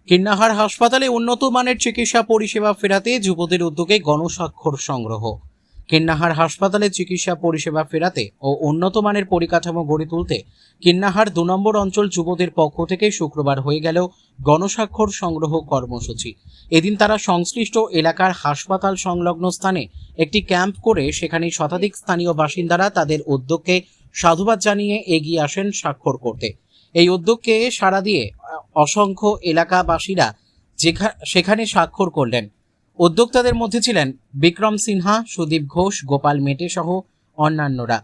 কিন্নাহার হাসপাতালে উন্নত মানের চিকিৎসা পরিষেবা ফেরাতে যুবদের উদ্যোগে গণস্বাক্ষর সংগ্রহ। কিন্নাহার হাসপাতালে চিকিৎসা পরিষেবা ফেরাতে ও উন্নত মানের পরিকাঠামো গড়ে তুলতে কিন্নাহার ২ নম্বর অঞ্চল যুবদের পক্ষ থেকে শুক্রবার হয়ে গেল গণস্বাক্ষর সংগ্রহ কর্মসূচি। এদিন তারা সংশ্লিষ্ট এলাকার হাসপাতাল সংলগ্ন স্থানে একটি ক্যাম্প করে সেখানে শতাধিক স্থানীয় বাসিন্দারা তাদের উদ্যোগকে সাধুবাদ জানিয়ে এগিয়ে আসেন স্বাক্ষর করতে। এই উদ্যোগকে সাড়া দিয়ে অসংখ্য এলাকাবাসীরা সেখানে স্বাক্ষর করলেন। উদ্যোক্তাদের মধ্যে ছিলেন বিক্রম সিনহা, সুদীপ ঘোষ, গোপাল মেটে সহ অন্যান্যরা।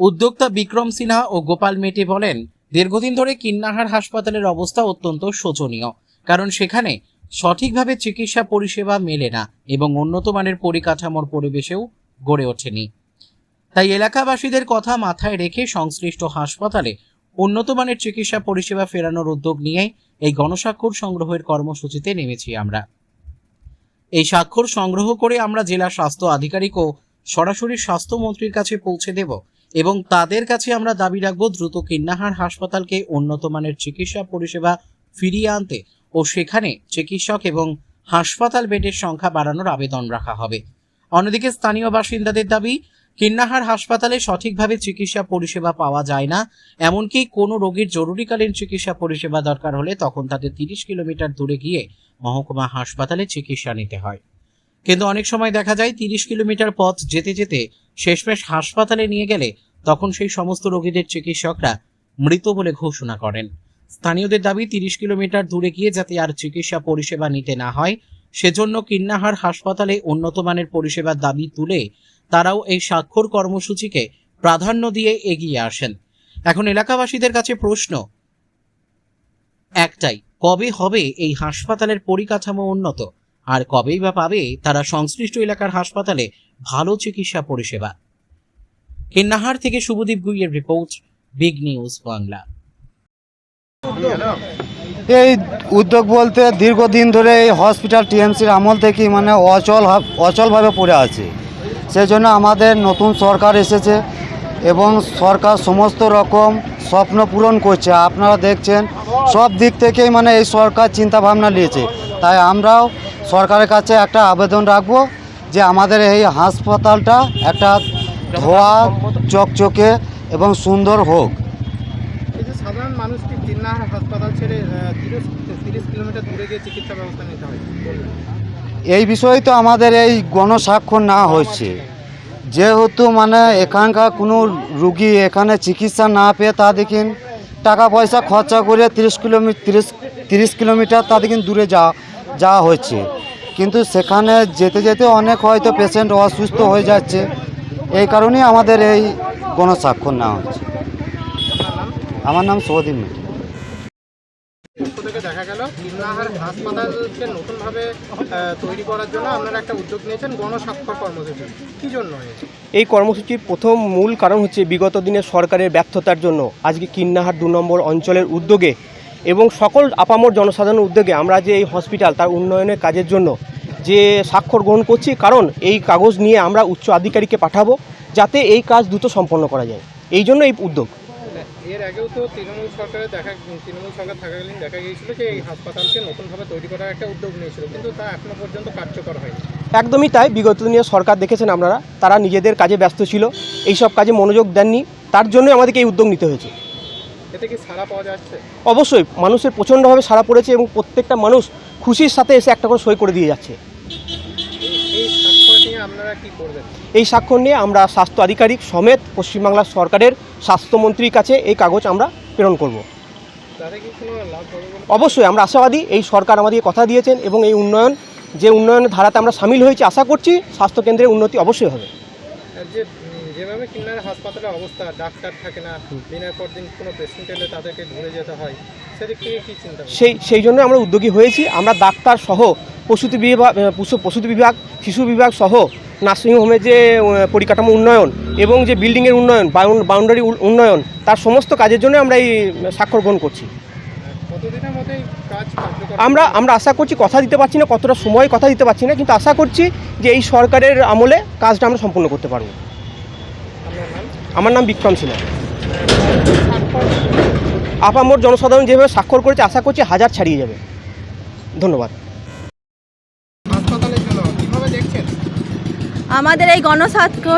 উদ্যোক্তা বিক্রম সিনহা ও গোপাল মেটে বলেন, দীর্ঘদিন ধরে কিন্নাহার হাসপাতালের অবস্থা অত্যন্ত শোচনীয়, কারণ সেখানে সঠিকভাবে চিকিৎসা পরিষেবা মেলে না এবং উন্নত মানের পরিকাঠামোর পরিবেশেও গড়ে ওঠেনি। তাই এলাকাবাসীদের কথা মাথায় রেখে সংশ্লিষ্ট হাসপাতালে উন্নত মানের চিকিৎসা পরিষেবা ফেরানোর উদ্যোগ নিয়ে এই গণস্বাক্ষর সংগ্রহের কর্মসূচিতে নেমেছি আমরা। এই স্বাক্ষর সংগ্রহ করে আমরা জেলা স্বাস্থ্য আধিকারিক ও সরাসরি স্বাস্থ্যমন্ত্রীর কাছে পৌঁছে দেব এবং তাদের কাছে আমরা দাবি রাখব দ্রুত কিন্নাহার হাসপাতালকে উন্নত মানের চিকিৎসা পরিষেবা ফিরিয়ে আনতে ও সেখানে চিকিৎসক এবং হাসপাতাল বেডের সংখ্যা বাড়ানোর আবেদন রাখা হবে। অন্যদিকে স্থানীয় বাসিন্দাদের দাবি, কিন্নাহার হাসপাতালে সঠিকভাবে চিকিৎসা পরিষেবা পাওয়া যায় না, এমনকি কোনো রোগীর জরুরিকালীন চিকিৎসা পরিষেবা দরকার হলে তখন তাদের 30 কিলোমিটার দূরে গিয়ে মহকুমা হাসপাতালে চিকিৎসা নিতে হয়। কিন্তু অনেক সময় দেখা যায় 30 কিলোমিটার পথ যেতে যেতে শেষমেশ হাসপাতালে নিয়ে গেলে তখন সেই সমস্ত রোগীদের চিকিৎসকরা মৃত বলে ঘোষণা করেন। স্থানীয়দের দাবি 30 কিলোমিটার দূরে গিয়ে যাতে আর চিকিৎসা পরিষেবা নিতে না হয়, সেজন্য কিন্নাহার হাসপাতালে উন্নত মানের পরিষেবার দাবি তুলে তারাও এই স্বাক্ষর কর্মসূচিকে প্রাধান্য দিয়ে এগিয়ে আসেন। এখন এলাকাবাসীদের কাছে প্রশ্ন একটাই, কবে হবে এই হাসপাতালের পরিকাঠামো উন্নত, আর কবেই বা পাবে তারা সংশ্লিষ্ট এলাকার হাসপাতালে ভালো চিকিৎসা পরিষেবা। কিন্নাহার থেকে শুভদীপ গুইয়ের রিপোর্ট, বিগ নিউজ বাংলা। এই উদ্যোগ বলতে দীর্ঘদিন ধরে এই হসপিটাল টিএমসির আমল থেকে মানে অচলভাবে পড়ে আছে। সেই জন্য আমাদের নতুন সরকার এসেছে এবং সরকার সমস্ত রকম স্বপ্ন পূরণ করছে। আপনারা দেখছেন সব দিক থেকেই মানে এই সরকার চিন্তা ভাবনা নিয়েছে। তাই আমরাও সরকারের কাছে একটা আবেদন রাখবো যে আমাদের এই হাসপাতালটা একটা ধোয়া চকচকে এবং সুন্দর হোক। এই যে সাধারণ মানুষকে কিন্নাহার হাসপাতাল ছেড়ে 30 কিলোমিটার দূরে গিয়ে চিকিৎসা ব্যবস্থা নিতে হয়, এই বিষয়ে তো আমাদের এই গণস্বাক্ষর না হচ্ছে, যেহেতু মানে এখানকার কোনো রুগী এখানে চিকিৎসা না পেয়ে তা দেখিন টাকা পয়সা খরচা করে 30 কিলোমিটার তা দেখিন দূরে যাওয়া হচ্ছে, কিন্তু সেখানে যেতে যেতে অনেক হয়তো পেশেন্ট অসুস্থ হয়ে যাচ্ছে। এই কারণেই আমাদের এই গণস্বাক্ষর নেওয়া হচ্ছে। আমার নাম শুভদীপ মেটে। থেকে দেখা গেল কিন্নাহার হাসপাতালকে নতুনভাবে তৈরি করার জন্য আপনারা একটা উদ্যোগ নিয়েছেন গণস্বাক্ষর কর্মসূচি, কী জন্য? এই কর্মসূচির প্রথম মূল কারণ হচ্ছে বিগত দিনে সরকারের ব্যর্থতার জন্য আজকে কিন্নাহার 2 নম্বর অঞ্চলের উদ্যোগে এবং সকল আপামর জনসাধারণের উদ্যোগে আমরা যে এই হসপিটাল তার উন্নয়নের কাজের জন্য যে স্বাক্ষর গ্রহণ করছি, কারণ এই কাগজ নিয়ে আমরা উচ্চ আধিকারিককে পাঠাবো যাতে এই কাজ দ্রুত সম্পন্ন করা যায়, এই জন্য এই উদ্যোগ। এর আগেও তো তৃণমূল সরকার থাকাকালীন দেখা গিয়েছিল যে এই হাসপাতালকে নতুনভাবে তৈরি করার একটা উদ্যোগ নিয়েছিল, কিন্তু তা এখনো পর্যন্ত কার্যকর হয়নি। একদমই তাই, বিগত দিনে সরকার দেখেছেন আপনারা তারা নিজেদের কাজে ব্যস্ত ছিল, এইসব কাজে মনোযোগ দেননি, তার জন্যই আমাদেরকে এই উদ্যোগ নিতে হয়েছে। এতে কি সাড়া পাওয়া যাচ্ছে? অবশ্যই মানুষের প্রচণ্ডভাবে সাড়া পড়েছে এবং প্রত্যেকটা মানুষ খুশির সাথে এসে একটা করে সই করে দিয়ে যাচ্ছে। এই স্বাক্ষর নিয়ে আপনারা কি করবেন? এই স্বাক্ষর নিয়ে আমরা স্বাস্থ্য আধিকারিক সমেত পশ্চিমবাংলা সরকারের স্বাস্থ্যমন্ত্রীর কাছে এই কাগজ আমরা প্রেরণ করব। তাতে কি কোনো লাভ হবে? অবশ্যই আমরা আশাবাদী, এই সরকার আমাদেরকে কথা দিয়েছেন এবং এই উন্নয়নের ধারাতে আমরা সামিল হয়েছি, আশা করছি স্বাস্থ্যকেন্দ্রের উন্নতি অবশ্যই হবে। যেভাবে কিন্নাহার হাসপাতালের অবস্থা, ডাক্তার থাকে না, দিনের পর দিন কোনো পেশেন্ট এলে তাদেরকে ঘুরে যেতে হয়, সেদিক থেকে কী চিন্তা? সেই জন্য আমরা উদ্যোগী হয়েছি। আমরা ডাক্তার সহ প্রসূতি বিভাগ, শিশু বিভাগ সহ নার্সিংহোমের যে পরিকাঠামো উন্নয়ন এবং যে বিল্ডিংয়ের উন্নয়ন, বাউন্ডারি উন্নয়ন, তার সমস্ত কাজের জন্য আমরা এই স্বাক্ষর গ্রহণ করছি। কতদিনের মধ্যে এই কাজ আমরা আশা করছি, কথা দিতে পারছি না, কতটা সময় কথা দিতে পারছি না, কিন্তু আশা করছি যে এই সরকারের আমলে কাজটা আমরা সম্পূর্ণ করতে পারব। আমার নাম বিক্রম সিনহা। আপামর জনসাধারণ যেভাবে স্বাক্ষর করেছে আশা করছি 1000 ছাড়িয়ে যাবে। ধন্যবাদ। হাসপাতালের জন্য কীভাবে দেখছেন? আমাদের এই গণস্বাস্থ্য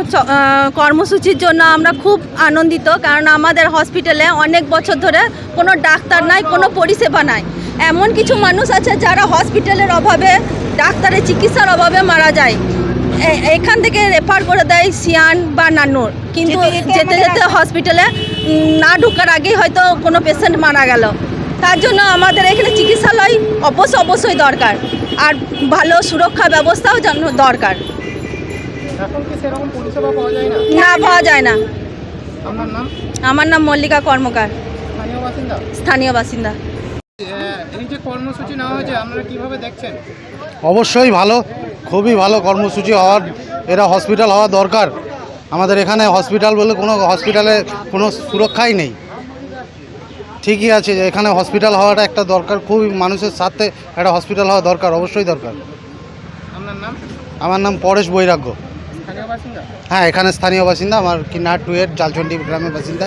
কর্মসূচির জন্য আমরা খুব আনন্দিত, কারণ আমাদের হসপিটালে অনেক বছর ধরে কোনো ডাক্তার নাই, কোনো পরিষেবা নাই। এমন কিছু মানুষ আছে যারা হসপিটালের অভাবে, ডাক্তারের চিকিৎসার অভাবে মারা যায়। এখান থেকে রেফার করে দেয় সিয়ান বা নান্নুর, কিন্তু যেতে যেতে হসপিটালে না ঢোকার আগেই হয়তো কোনো পেশেন্ট মারা গেল। তার জন্য আমাদের এখানে চিকিৎসালয় অবশ্যই দরকার, আর ভালো সুরক্ষা ব্যবস্থাও দরকার। এখন কি সেরকম পরিষেবা পাওয়া যায় না? না, পাওয়া যায় না। আপনার নাম? আমার নাম মল্লিকা কর্মকার, স্থানীয় বাসিন্দা। স্থানীয় বাসিন্দা। এই যে কর্মসূচি নেওয়া হয়েছে আপনারা কিভাবে দেখছেন? অবশ্যই ভালো, খুবই ভালো কর্মসূচি হওয়ার, এরা হসপিটাল হওয়া দরকার। আমাদের এখানে হসপিটাল বলে কোনো হসপিটালে কোনো সুরক্ষাই নেই। ঠিকই আছে, এখানে হসপিটাল হওয়াটা একটা দরকার, খুবই মানুষের সাথে একটা হসপিটাল হওয়া দরকার, অবশ্যই দরকার। আপনার নাম? আমার নাম পরেশ বৈরাগ্য। স্থানীয় বাসিন্দা? হ্যাঁ, এখানে স্থানীয় বাসিন্দা, আমার কিন্নাহার 2 জালচন্ডি গ্রামের বাসিন্দা।